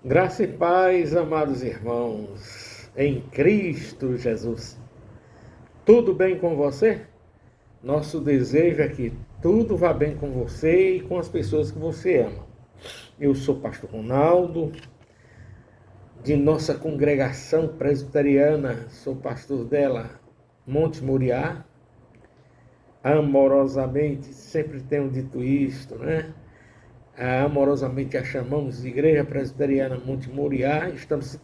Graça e paz, amados irmãos, em Cristo Jesus. Tudo bem com você? Nosso desejo é que tudo vá bem com você e com as pessoas que você ama. Eu sou pastor Ronaldo, de nossa congregação presbiteriana, sou pastor dela, Monte Moriá. Amorosamente, sempre tenho dito isto, né? Amorosamente a chamamos de Igreja Presbiteriana Monte Moriá. Estamos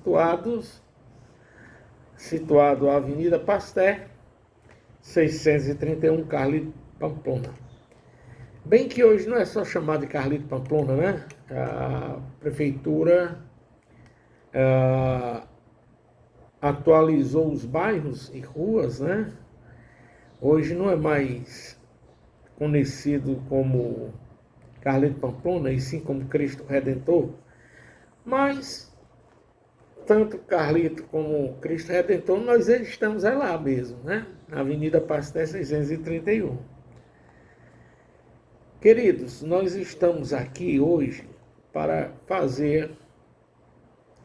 situado a Avenida Pasteur, 631, Carlito Pamplona. Bem que hoje não é só chamado de Carlito Pamplona, né? A prefeitura atualizou os bairros e ruas, né? Hoje não é mais conhecido como Carlito Pamplona, e sim como Cristo Redentor, mas tanto Carlito como Cristo Redentor, nós estamos lá mesmo, né? Na Avenida Pasteur 631. Queridos, nós estamos aqui hoje para fazer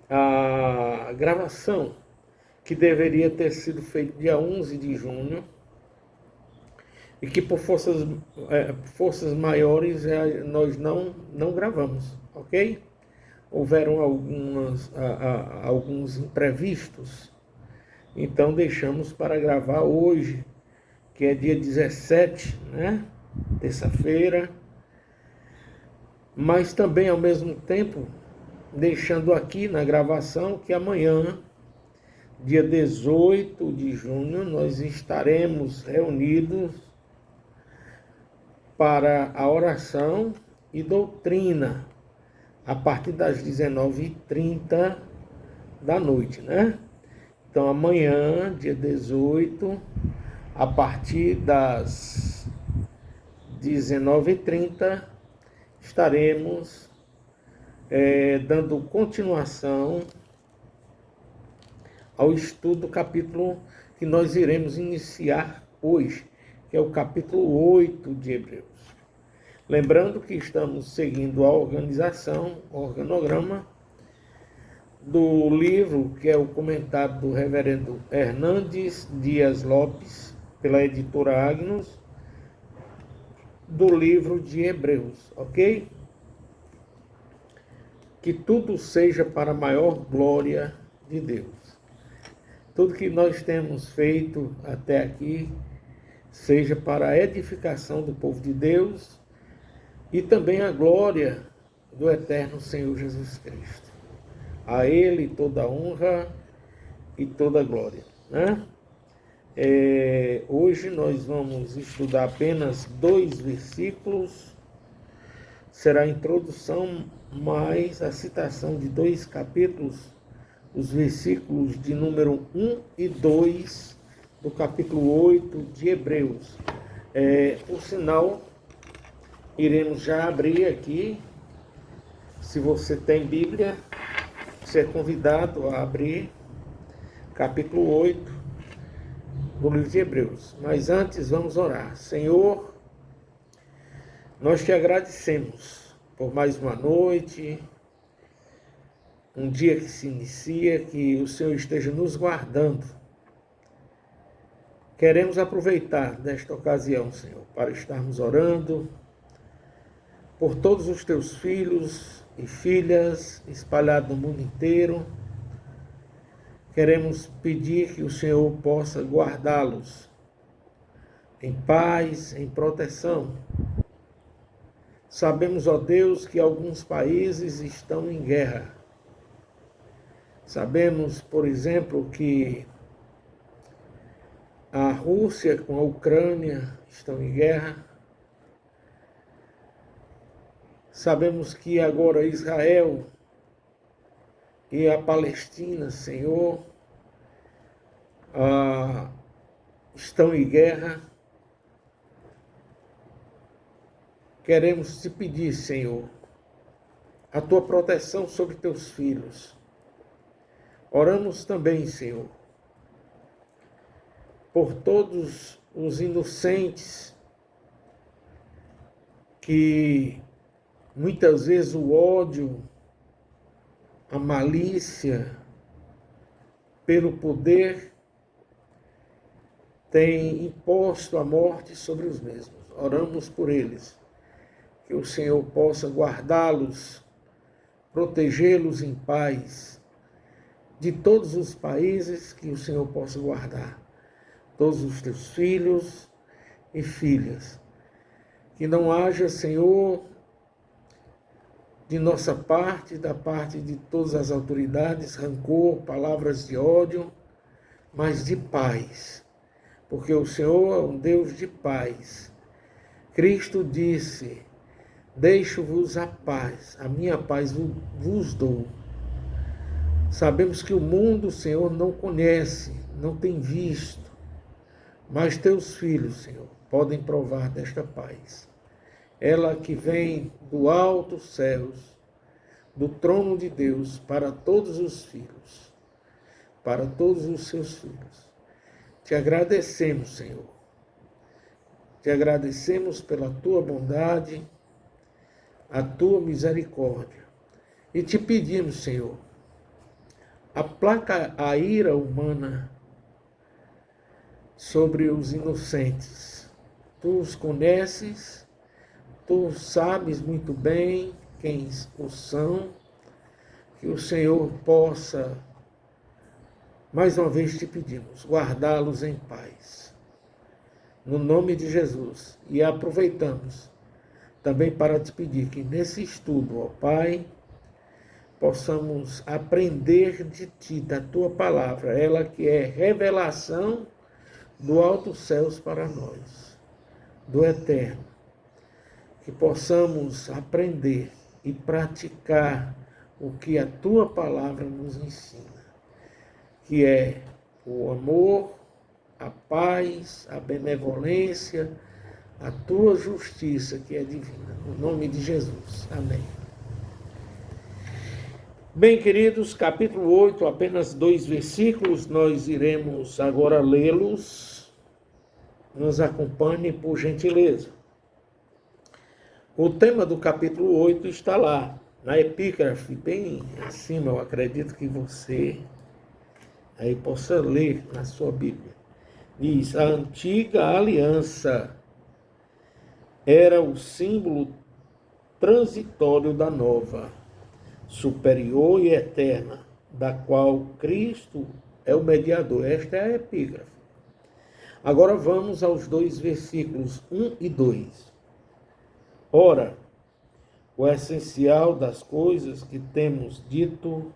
a gravação que deveria ter sido feita dia 11 de junho e que por forças maiores nós não gravamos, ok? Houveram alguns imprevistos, então deixamos para gravar hoje, que é dia 17, né? Terça-feira, mas também ao mesmo tempo deixando aqui na gravação que amanhã, dia 18 de junho, nós estaremos reunidos para a oração e doutrina a partir das 19h30 da noite, né? Então amanhã, dia 18, a partir das 19h30, estaremos dando continuação ao estudo do capítulo que nós iremos iniciar hoje, que é o capítulo 8 de Hebreus. Lembrando que estamos seguindo a organização, o organograma do livro, que é o comentário do reverendo Hernandes Dias Lopes, pela editora Agnus, do livro de Hebreus, ok? Que tudo seja para a maior glória de Deus. Tudo que nós temos feito até aqui seja para a edificação do povo de Deus e também a glória do eterno Senhor Jesus Cristo. A Ele toda a honra e toda a glória, né? Hoje nós vamos estudar apenas 2 versículos. Será a introdução mais a citação de 2 capítulos, os versículos de número 1 e 2 do capítulo 8 de Hebreus. Por sinal, iremos já abrir aqui. Se você tem Bíblia, você é convidado a abrir capítulo 8 do livro de Hebreus. Mas antes vamos orar. Senhor, nós te agradecemos por mais uma noite, um dia que se inicia, que o Senhor esteja nos guardando. Queremos aproveitar desta ocasião, Senhor, para estarmos orando por todos os teus filhos e filhas espalhados no mundo inteiro. Queremos pedir que o Senhor possa guardá-los em paz, em proteção. Sabemos, ó Deus, que alguns países estão em guerra. Sabemos, por exemplo, que a Rússia com a Ucrânia estão em guerra. Sabemos que agora Israel e a Palestina, Senhor, estão em guerra. Queremos te pedir, Senhor, a tua proteção sobre teus filhos. Oramos também, Senhor, por todos os inocentes que muitas vezes o ódio, a malícia, pelo poder, tem imposto a morte sobre os mesmos. Oramos por eles, que o Senhor possa guardá-los, protegê-los em paz, de todos os países, que o Senhor possa guardar todos os teus filhos e filhas. Que não haja, Senhor, de nossa parte, da parte de todas as autoridades, rancor, palavras de ódio, mas de paz. Porque o Senhor é um Deus de paz. Cristo disse: deixo-vos a paz, a minha paz vos dou. Sabemos que o mundo, Senhor, não conhece, não tem visto, mas teus filhos, Senhor, podem provar desta paz. Ela que vem do alto céus, do trono de Deus, para todos os filhos, para todos os seus filhos. Te agradecemos, Senhor. Te agradecemos pela tua bondade, a tua misericórdia. E te pedimos, Senhor, aplaca a ira humana sobre os inocentes. Tu os conheces, tu sabes muito bem quem os são, que o Senhor possa, mais uma vez te pedimos, guardá-los em paz. No nome de Jesus. E aproveitamos também para te pedir que nesse estudo, ó Pai, possamos aprender de Ti, da Tua palavra, ela que é revelação do alto céus para nós, do eterno. Que possamos aprender e praticar o que a Tua palavra nos ensina, que é o amor, a paz, a benevolência, a Tua justiça, que é divina. No nome de Jesus. Amém. Bem, queridos, capítulo 8, apenas 2 versículos, nós iremos agora lê-los. Nos acompanhe, por gentileza. O tema do capítulo 8 está lá, na epígrafe, bem acima. Eu acredito que você aí possa ler na sua Bíblia. Diz: a antiga aliança era o símbolo transitório da nova, superior e eterna, da qual Cristo é o mediador. Esta é a epígrafe. Agora vamos aos 2 versículos 1 e 2. Ora, o essencial das coisas que temos dito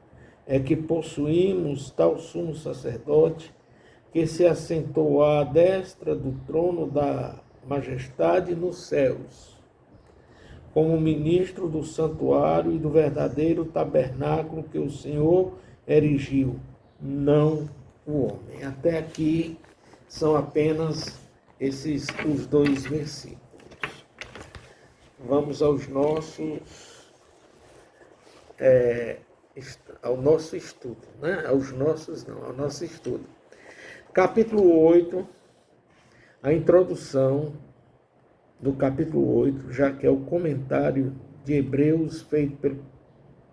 é que possuímos tal sumo sacerdote que se assentou à destra do trono da majestade nos céus, como ministro do santuário e do verdadeiro tabernáculo que o Senhor erigiu, não o homem. Até aqui são apenas os 2 versículos. Vamos aos ao nosso estudo, né? Ao nosso estudo. Capítulo 8, a introdução do capítulo 8, já que é o comentário de Hebreus feito pelo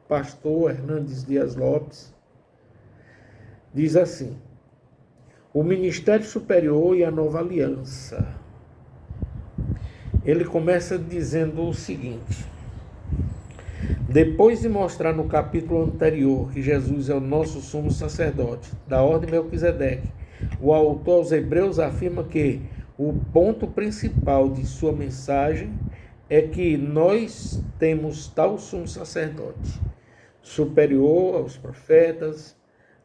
pastor Hernandes Dias Lopes, diz assim: o ministério superior e a nova aliança. Ele começa dizendo o seguinte: depois de mostrar no capítulo anterior que Jesus é o nosso sumo sacerdote, da ordem de Melquisedeque, o autor aos Hebreus afirma que o ponto principal de sua mensagem é que nós temos tal sumo sacerdote, superior aos profetas,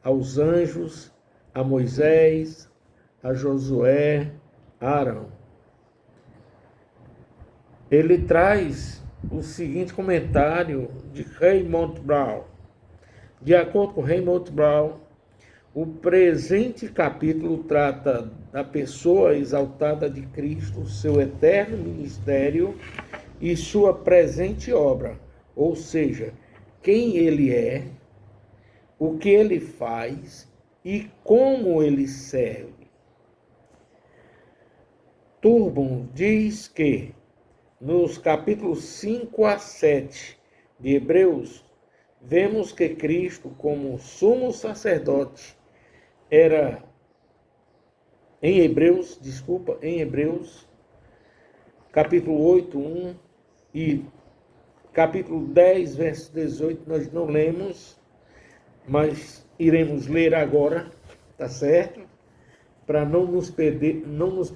aos anjos, a Moisés, a Josué, a Arão. Ele traz o seguinte comentário de Raymond Brown. De acordo com Raymond Brown, o presente capítulo trata da pessoa exaltada de Cristo, seu eterno ministério e sua presente obra, ou seja, quem ele é, o que ele faz e como ele serve. Turbon diz que nos capítulos 5 a 7 de Hebreus, vemos que Cristo, como sumo sacerdote, era em Hebreus, capítulo 8, 1 e capítulo 10, verso 18, nós não lemos, mas iremos ler agora, tá certo? Para não nos perdermos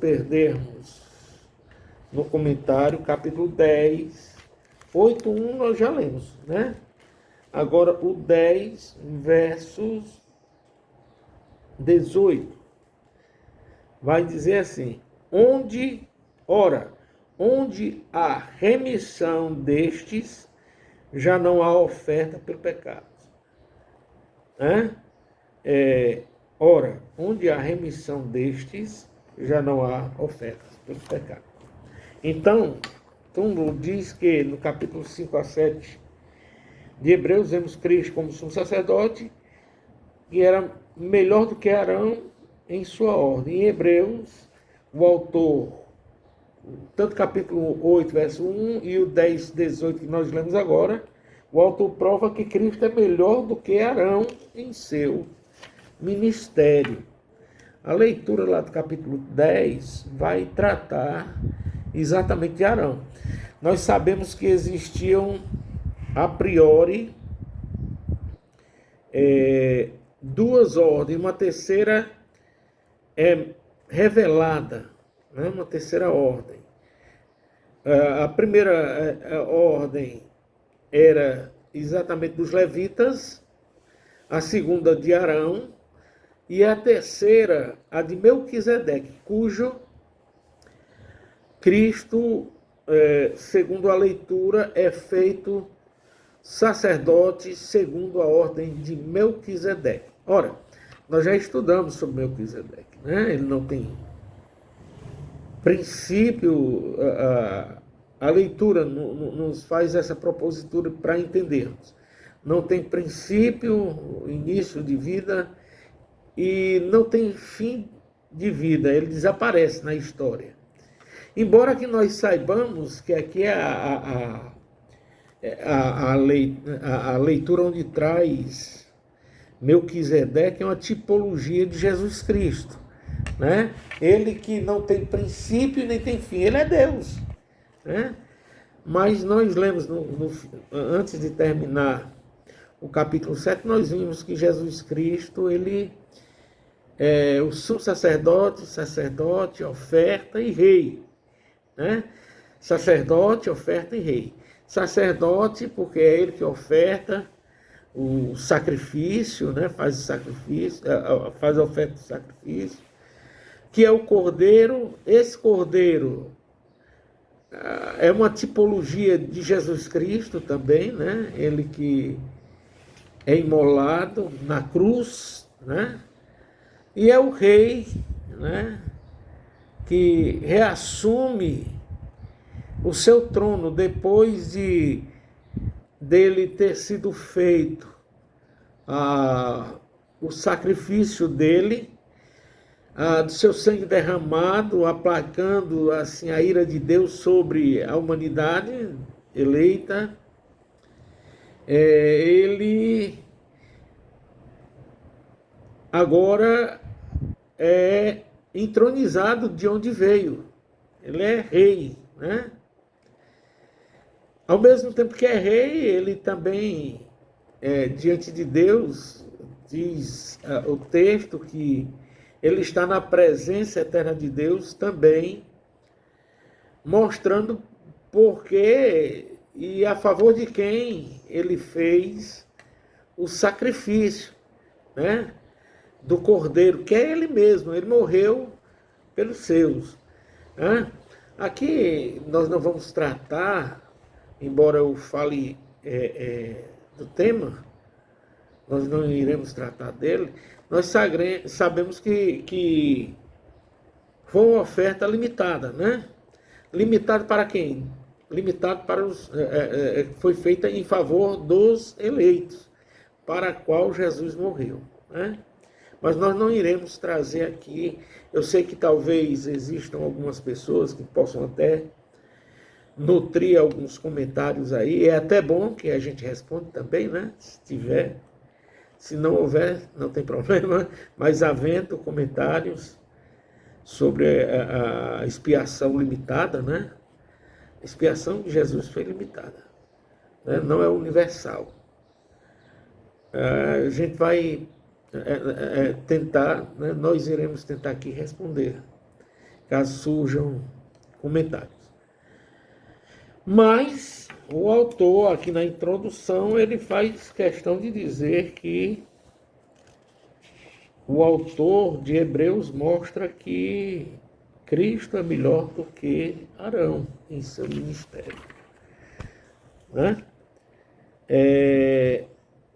no comentário, capítulo 10, 8, 1 nós já lemos, né? Agora o 10, versos 18, vai dizer assim: onde há remissão destes, já não há oferta pelo pecado. Né? Onde há remissão destes, já não há ofertas pelo pecado. Então, Túmulo diz que no capítulo 5 a 7 de Hebreus, vemos Cristo como sumo sacerdote, que era melhor do que Arão em sua ordem. Em Hebreus, o autor, tanto capítulo 8, verso 1 e o 10, 18 que nós lemos agora, o autor prova que Cristo é melhor do que Arão em seu ministério. A leitura lá do capítulo 10 vai tratar exatamente de Arão. Nós sabemos que existiam, a priori, duas ordens, uma terceira é revelada, né? Uma terceira ordem. A primeira ordem era exatamente dos levitas, a segunda de Arão, e a terceira, a de Melquisedeque, cujo Cristo, segundo a leitura, é feito sacerdote segundo a ordem de Melquisedeque. Ora, nós já estudamos sobre Melquisedeque, né? Ele não tem princípio, a leitura nos faz essa propositura para entendermos. Não tem princípio, início de vida, e não tem fim de vida, ele desaparece na história. Embora que nós saibamos que aqui é a leitura onde traz Melquisedeque é uma tipologia de Jesus Cristo, né? Ele que não tem princípio nem tem fim, ele é Deus, né? Mas nós lemos, antes de terminar o capítulo 7, nós vimos que Jesus Cristo, ele é o sumo sacerdote, oferta e rei, né? Sacerdote, oferta e rei. Sacerdote, porque é ele que oferta o sacrifício, né? Faz o sacrifício, faz a oferta do sacrifício, que é o cordeiro. Esse cordeiro é uma tipologia de Jesus Cristo também, né? Ele que é imolado na cruz, né? E é o rei, né? Que reassume o seu trono depois dele ter sido feito o sacrifício dele, do seu sangue derramado, aplacando assim a ira de Deus sobre a humanidade eleita. Ele agora é entronizado de onde veio. Ele é rei, né? Ao mesmo tempo que é rei, ele também, diante de Deus, diz o texto que ele está na presença eterna de Deus também, mostrando por que e a favor de quem ele fez o sacrifício, né? Do cordeiro, que é ele mesmo, ele morreu pelos seus, né? Aqui nós não vamos tratar, embora eu fale do tema, nós não iremos tratar dele. Nós sabemos que foi uma oferta limitada, né? Limitada para quem? Limitado para foi feita em favor dos eleitos, para a qual Jesus morreu, né? Mas nós não iremos trazer aqui. Eu sei que talvez existam algumas pessoas que possam até nutrir alguns comentários aí. É até bom que a gente responda também, né? Se tiver. Se não houver, não tem problema. Mas havendo comentários sobre a expiação limitada, né? A expiação de Jesus foi limitada, né? Não é universal. A gente vai tentar, né? Nós iremos tentar aqui responder, caso surjam comentários. Mas o autor, aqui na introdução, ele faz questão de dizer que o autor de Hebreus mostra que Cristo é melhor do que Arão em seu ministério, né?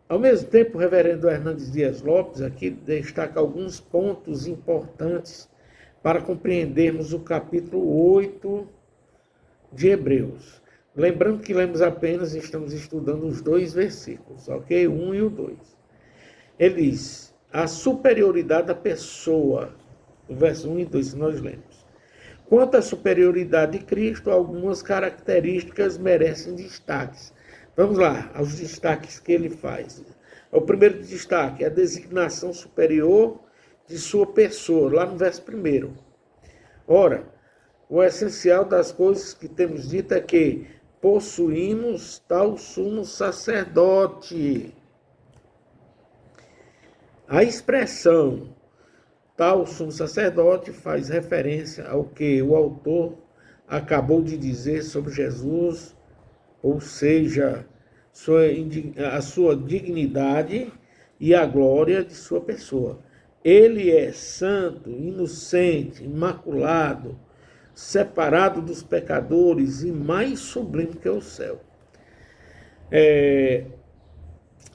Ao mesmo tempo, o reverendo Hernandes Dias Lopes aqui destaca alguns pontos importantes para compreendermos o capítulo 8 de Hebreus. Lembrando que lemos apenas, estamos estudando os 2 versículos, ok? 1 e o 2. Ele diz, a superioridade da pessoa, o verso 1 e 2 que nós lemos. Quanto à superioridade de Cristo, algumas características merecem destaques. Vamos lá, aos destaques que ele faz. O primeiro destaque é a designação superior de sua pessoa, lá no verso 1. Ora, o essencial das coisas que temos dito é que possuímos tal sumo sacerdote. A expressão tal sumo sacerdote faz referência ao que o autor acabou de dizer sobre Jesus, ou seja, a sua dignidade e a glória de sua pessoa. Ele é santo, inocente, imaculado, separado dos pecadores e mais sublime que o céu.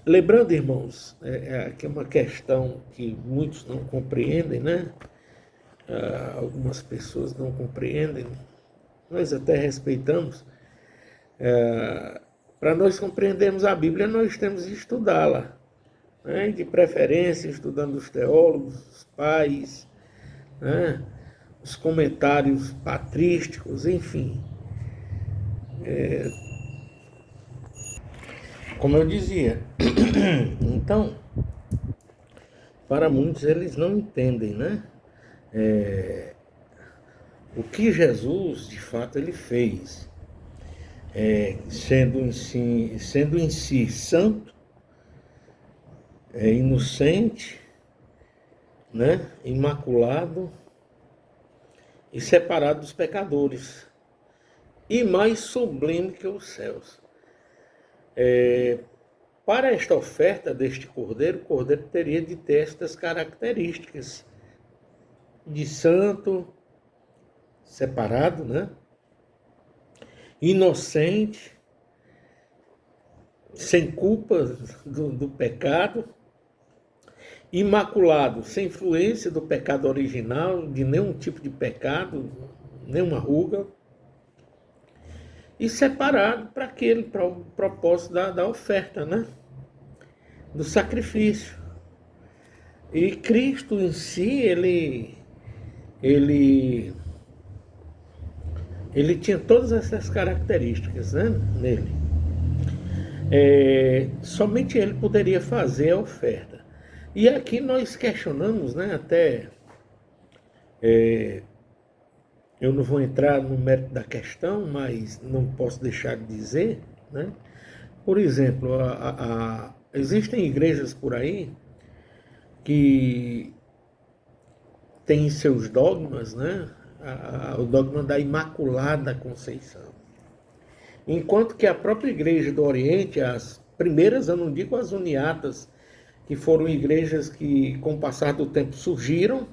Lembrando, irmãos, que é uma questão que muitos não compreendem, né? Algumas pessoas não compreendem, nós até respeitamos. Para nós compreendermos a Bíblia, nós temos de estudá-la, né? De preferência, estudando os teólogos, os pais, né? Os comentários patrísticos, enfim. Como eu dizia, então, para muitos eles não entendem, né? O que Jesus, de fato, ele fez, sendo em si santo, inocente, né? Imaculado e separado dos pecadores, e mais sublime que os céus. Para esta oferta deste cordeiro, o cordeiro teria de ter estas características de santo, separado, né? Inocente, sem culpa do pecado, imaculado, sem influência do pecado original, de nenhum tipo de pecado, nenhuma ruga, e separado para o propósito da oferta, né? Do sacrifício. E Cristo em si, ele tinha todas essas características, né, nele. Somente ele poderia fazer a oferta. E aqui nós questionamos, né, até eu não vou entrar no mérito da questão, mas não posso deixar de dizer, né? Por exemplo, existem igrejas por aí que têm seus dogmas, né? O dogma da Imaculada Conceição. Enquanto que a própria igreja do Oriente, as primeiras, eu não digo as uniatas, que foram igrejas que, com o passar do tempo, surgiram,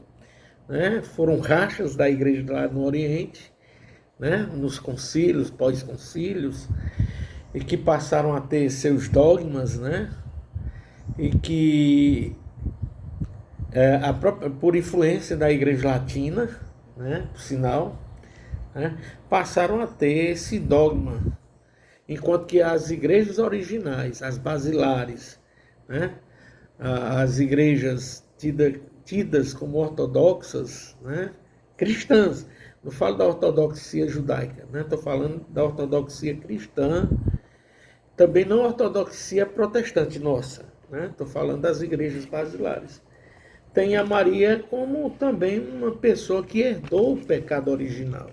né? Foram rachas da igreja lá no Oriente, né? Nos concílios, pós-concílios, e que passaram a ter seus dogmas, né? E que, por influência da igreja latina, né? Por sinal, né? Passaram a ter esse dogma, enquanto que as igrejas originais, as basilares, né? As igrejas tidas como ortodoxas, né? Cristãs, Não falo da ortodoxia judaica, né? Estou falando da ortodoxia cristã, também não ortodoxia protestante nossa, né? Estou falando das igrejas basilares. Tem a Maria como também uma pessoa que herdou o pecado original.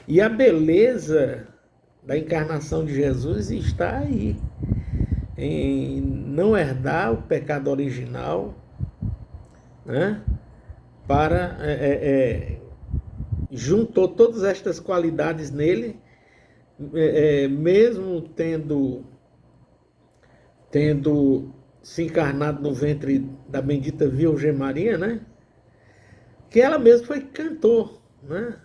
E a beleza da encarnação de Jesus está aí, em não herdar o pecado original, né? Para juntou todas estas qualidades nele, mesmo tendo se encarnado no ventre da bendita Virgem Maria, né? Que ela mesma foi cantor, né?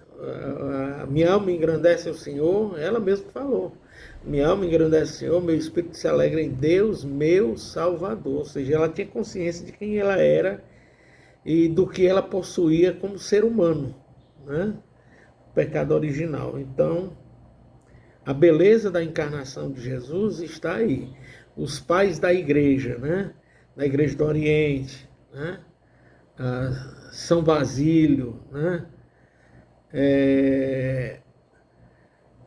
A minha alma engrandece o Senhor, ela mesma falou. Minha alma engrandece o Senhor, meu espírito se alegra em Deus, meu Salvador. Ou seja, ela tinha consciência de quem ela era e do que ela possuía como ser humano, né? O pecado original. Então, a beleza da encarnação de Jesus está aí. Os pais da igreja, né? Da igreja do Oriente, né? São Basílio, né?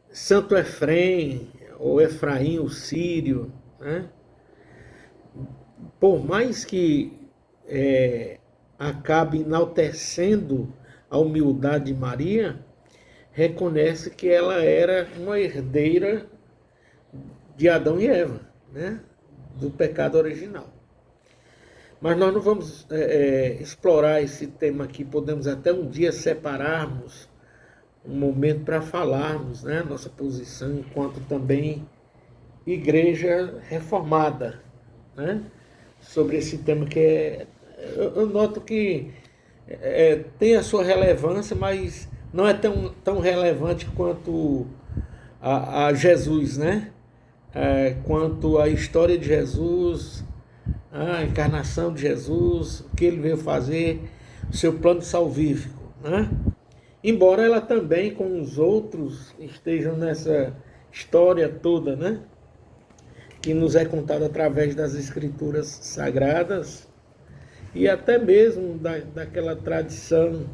Santo Efrem, ou Efraim, o Sírio, né? Por mais que acabe enaltecendo a humildade de Maria, reconhece que ela era uma herdeira de Adão e Eva, né? Do pecado original. Mas nós não vamos explorar esse tema aqui, podemos até um dia separarmos um momento para falarmos, né, nossa posição enquanto também igreja reformada, né, sobre esse tema que eu noto que tem a sua relevância, mas não é tão relevante quanto a Jesus, né, quanto a história de Jesus, a encarnação de Jesus, o que ele veio fazer, o seu plano salvífico, né? Embora ela também, com os outros, estejam nessa história toda, né? Que nos é contada através das escrituras sagradas e até mesmo daquela tradição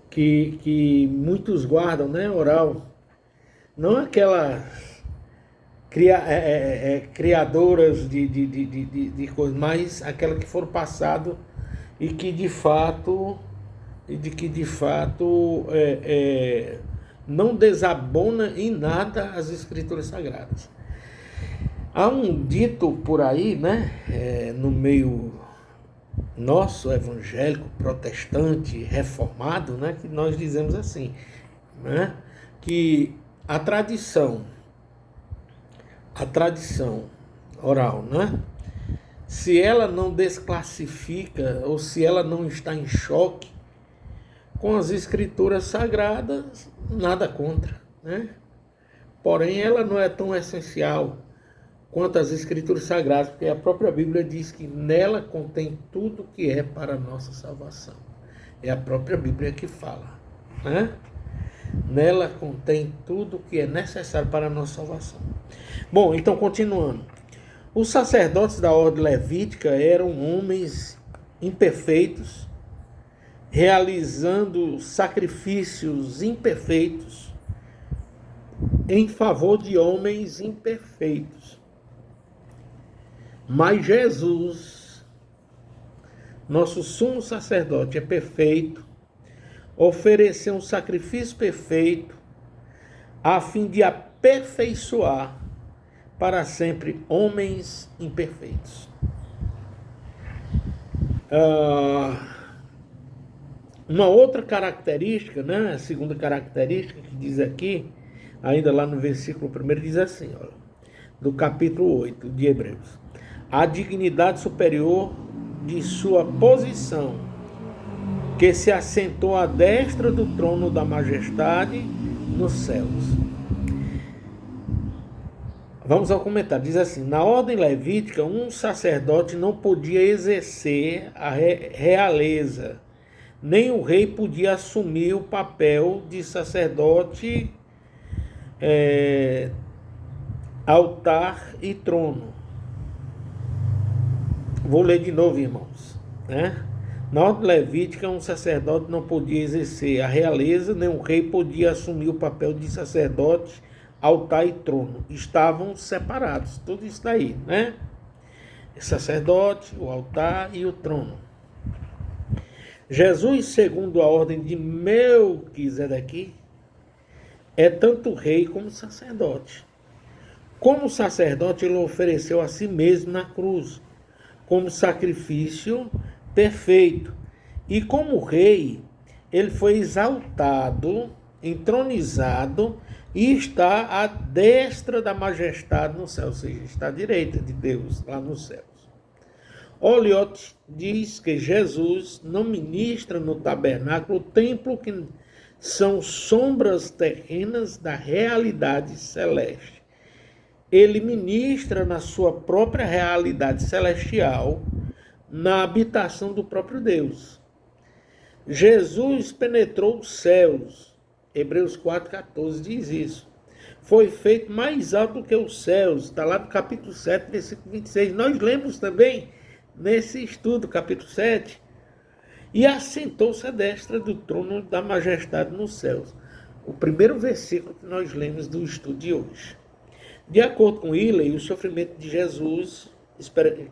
que muitos guardam, né? Oral. Não aquelas criadoras de coisas, mas aquelas que foram passadas e que de fato não desabona em nada as escrituras sagradas. Há um dito por aí, né, no meio nosso evangélico, protestante, reformado, né, que nós dizemos assim, né, que a tradição oral, né, se ela não desclassifica ou se ela não está em choque com as escrituras sagradas, nada contra, né? Porém, ela não é tão essencial quanto as escrituras sagradas, porque a própria Bíblia diz que nela contém tudo que é para a nossa salvação. É a própria Bíblia que fala, né? Nela contém tudo que é necessário para a nossa salvação. Bom, então continuando. Os sacerdotes da ordem levítica eram homens imperfeitos, realizando sacrifícios imperfeitos em favor de homens imperfeitos. Mas Jesus, nosso sumo sacerdote, é perfeito, ofereceu um sacrifício perfeito a fim de aperfeiçoar para sempre homens imperfeitos. Uma outra característica, né, a segunda característica que diz aqui, ainda lá no versículo 1, diz assim, olha, do capítulo 8 de Hebreus: a dignidade superior de sua posição, que se assentou à destra do trono da majestade nos céus. Vamos ao comentário. Diz assim: na ordem levítica, um sacerdote não podia exercer a realeza, nem o rei podia assumir o papel de sacerdote, altar e trono. Vou ler de novo, irmãos, né? Na ordem levítica, um sacerdote não podia exercer a realeza, nem um rei podia assumir o papel de sacerdote, altar e trono. Estavam separados, tudo isso daí, né? O sacerdote, o altar e o trono. Jesus, segundo a ordem de Melquisedeque, é tanto rei como sacerdote. Como sacerdote, ele ofereceu a si mesmo na cruz, como sacrifício perfeito. E como rei, ele foi exaltado, entronizado e está à destra da majestade no céu, ou seja, está à direita de Deus lá nos céus. Oliot diz que Jesus não ministra no tabernáculo, o templo que são sombras terrenas da realidade celeste. Ele ministra na sua própria realidade celestial, na habitação do próprio Deus. Jesus penetrou os céus. Hebreus 4,14 diz isso. Foi feito mais alto do que os céus. Está lá no capítulo 7, versículo 26. Nós lemos também nesse estudo, capítulo 7. E assentou-se à destra do trono da majestade nos céus. O primeiro versículo que nós lemos do estudo de hoje. De acordo com Willey, o sofrimento de Jesus,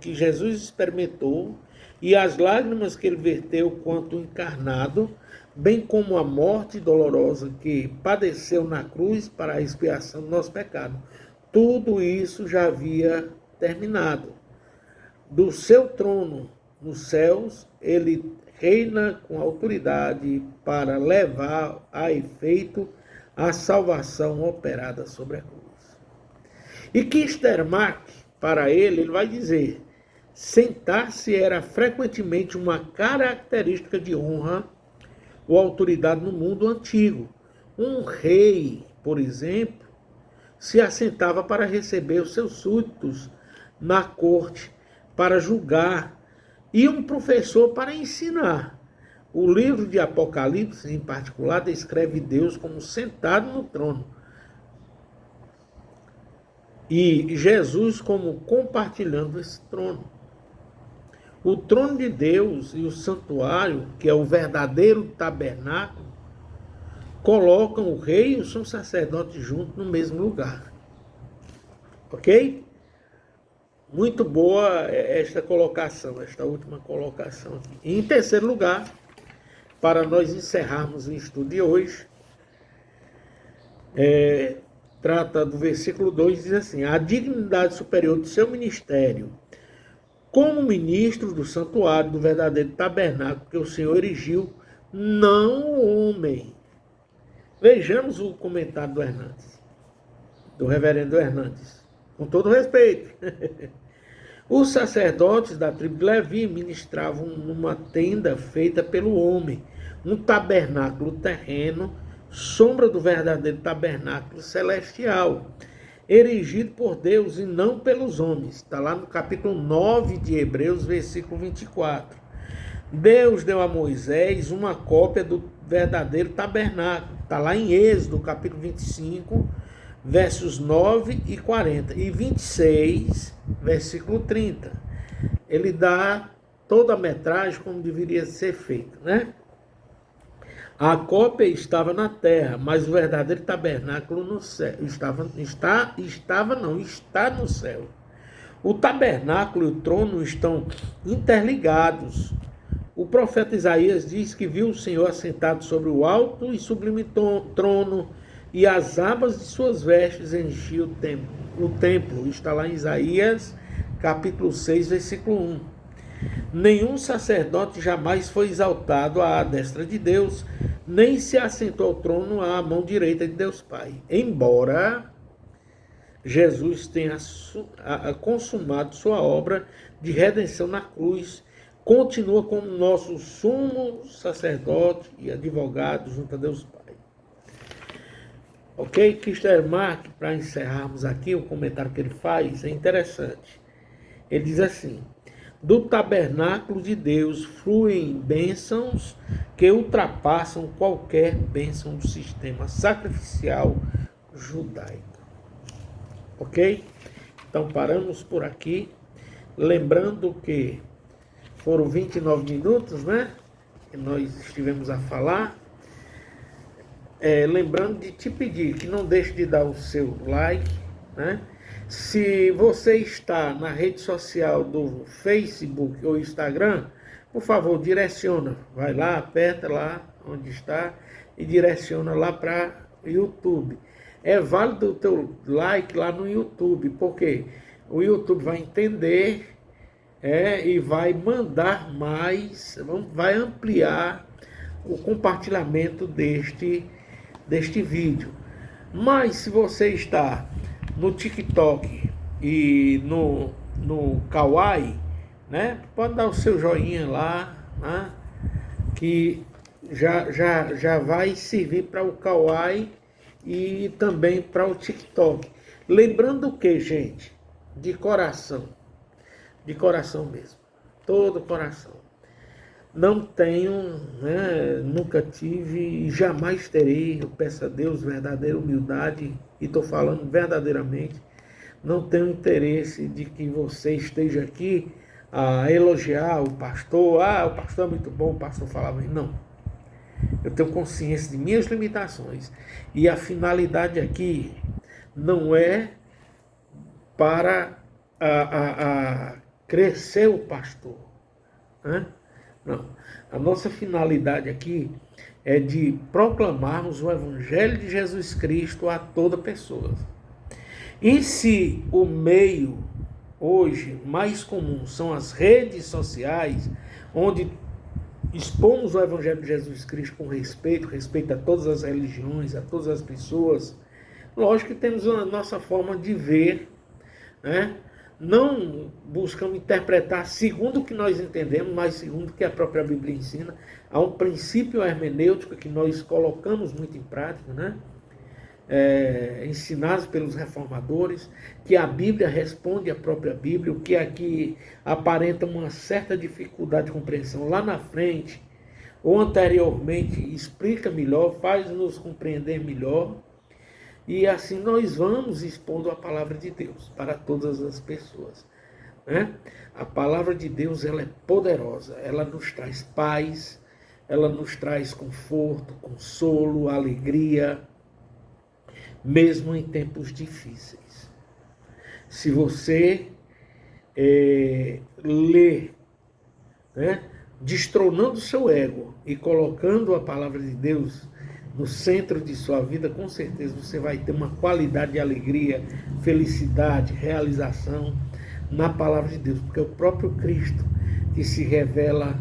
que Jesus experimentou, e as lágrimas que ele verteu quanto encarnado, bem como a morte dolorosa que padeceu na cruz para a expiação do nosso pecado, tudo isso já havia terminado. Do seu trono nos céus, ele reina com autoridade para levar a efeito a salvação operada sobre a cruz. E Kistermark, para ele vai dizer, sentar-se era frequentemente uma característica de honra ou autoridade no mundo antigo. Um rei, por exemplo, se assentava para receber os seus súditos na corte, para julgar, e um professor para ensinar. O livro de Apocalipse, em particular, descreve Deus como sentado no trono, e Jesus como compartilhando esse trono. O trono de Deus e o santuário, que é o verdadeiro tabernáculo, colocam o rei e o sumo sacerdote juntos no mesmo lugar. Ok? Muito boa esta colocação, esta última colocação aqui. E em terceiro lugar, para nós encerrarmos o estudo de hoje, trata do versículo 2, diz assim, a dignidade superior do seu ministério, como ministro do santuário, do verdadeiro tabernáculo que o Senhor erigiu, não o homem. Vejamos o comentário do Hernandes, do reverendo Hernandes, com todo respeito. Os sacerdotes da tribo de Levi ministravam numa tenda feita pelo homem, um tabernáculo terreno, sombra do verdadeiro tabernáculo celestial, erigido por Deus e não pelos homens. Está lá no capítulo 9 de Hebreus, versículo 24. Deus deu a Moisés uma cópia do verdadeiro tabernáculo. Está lá em Êxodo, capítulo 25, versos 9 e 40. E 26, versículo 30. Ele dá toda a metragem como deveria ser feito, né? A cópia estava na terra, mas o verdadeiro tabernáculo no céu. Está no céu. O tabernáculo e o trono estão interligados. O profeta Isaías diz que viu o Senhor assentado sobre o alto e sublime trono, e as abas de suas vestes enchiam o templo. O templo está lá em Isaías, capítulo 6, versículo 1. Nenhum sacerdote jamais foi exaltado à destra de Deus, nem se assentou ao trono à mão direita de Deus Pai. Embora Jesus tenha consumado sua obra de redenção na cruz, continua como nosso sumo sacerdote e advogado junto a Deus Pai. Ok? Kistermark, para encerrarmos aqui, o comentário que ele faz é interessante. Ele diz assim, do tabernáculo de Deus fluem bênçãos que ultrapassam qualquer bênção do sistema sacrificial judaico. Ok? Então paramos por aqui, lembrando que Foram 29 minutos, né? Que nós estivemos a falar. Lembrando de te pedir que não deixe de dar o seu like, né? Se você está na rede social do Facebook ou Instagram, por favor, direciona. Vai lá, aperta lá onde está e direciona lá para YouTube. É válido o teu like lá no YouTube, porque o YouTube vai entender e vai mandar mais, vai ampliar o compartilhamento deste vídeo. Mas se você está no TikTok e no Kawaii, né, pode dar o seu joinha lá, né, que já vai servir para o Kawaii e também para o TikTok. Lembrando que, gente, de coração mesmo, todo coração, não tenho, né, nunca tive e jamais terei, eu peço a Deus verdadeira humildade, e estou falando verdadeiramente, não tenho interesse de que você esteja aqui a elogiar o pastor, o pastor é muito bom, o pastor falava, não. Eu tenho consciência de minhas limitações, e a finalidade aqui não é para crescer o pastor, né? Não, a nossa finalidade aqui é de proclamarmos o Evangelho de Jesus Cristo a toda pessoa. E se o meio hoje mais comum são as redes sociais, onde expomos o Evangelho de Jesus Cristo com respeito a todas as religiões, a todas as pessoas, lógico que temos a nossa forma de ver, né? Não buscamos interpretar segundo o que nós entendemos, mas segundo o que a própria Bíblia ensina. Há um princípio hermenêutico que nós colocamos muito em prática, né? Ensinados pelos reformadores, que a Bíblia responde à própria Bíblia, o que aqui aparenta uma certa dificuldade de compreensão lá na frente, ou anteriormente, explica melhor, faz-nos compreender melhor. E assim nós vamos expondo a palavra de Deus para todas as pessoas, né? A palavra de Deus, ela é poderosa, ela nos traz paz, ela nos traz conforto, consolo, alegria, mesmo em tempos difíceis. Se você ler, né, destronando o seu ego e colocando a palavra de Deus no centro de sua vida, com certeza você vai ter uma qualidade de alegria, felicidade, realização na palavra de Deus, porque é o próprio Cristo que se revela,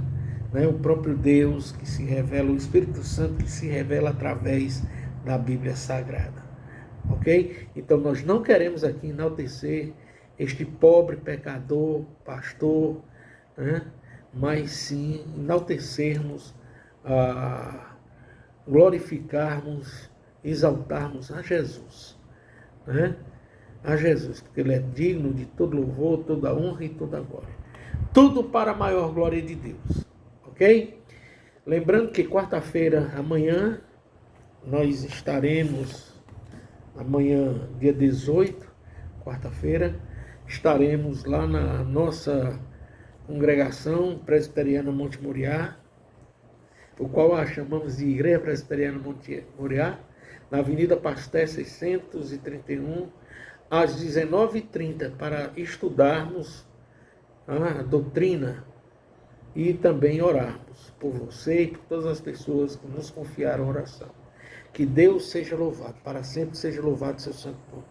né, o próprio Deus que se revela, o Espírito Santo que se revela através da Bíblia Sagrada, ok? Então nós não queremos aqui enaltecer este pobre pecador, pastor, né, mas sim enaltecermos glorificarmos, exaltarmos a Jesus, né? A Jesus, porque Ele é digno de todo louvor, toda honra e toda glória. Tudo para a maior glória de Deus, ok? Lembrando que quarta-feira, amanhã, nós estaremos, amanhã, dia 18, quarta-feira, estaremos lá na nossa congregação presbiteriana Monte Moriá, o qual a chamamos de Igreja Presbiteriana Monte Moriá, na Avenida Pasteur 631, às 19h30, para estudarmos a doutrina e também orarmos por você e por todas as pessoas que nos confiaram oração. Que Deus seja louvado, para sempre seja louvado seu santo nome.